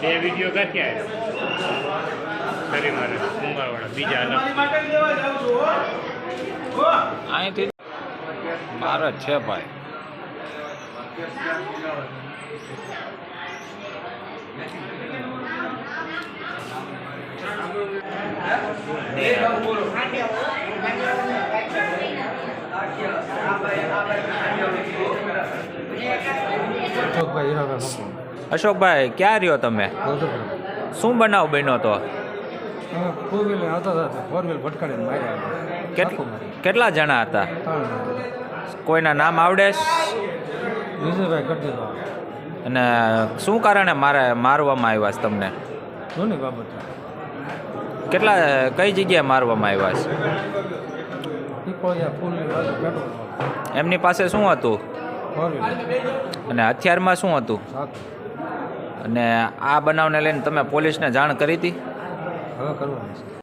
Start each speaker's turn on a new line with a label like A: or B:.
A: બે વિડીયો કાઢ્યા ખરી મારે કુંભારવાળા બીજા અલગ
B: અહીંથી મારે છે ભાઈ. અશોકભાઈ ક્યાં રહ્યો તમે? શું બનાવ બન્યો તો? કેટલા જણા હતા? કોઈના નામ આવડે? અને શું કારણે મારવામાં આવ્યા છે તમને? કઈ જગ્યાએ મારવામાં આવ્યા છે? એમની પાસે શું હતું અને હથિયારમાં શું હતું? અને આ બનાવને લઈને તમે પોલીસને જાણ કરી હતી?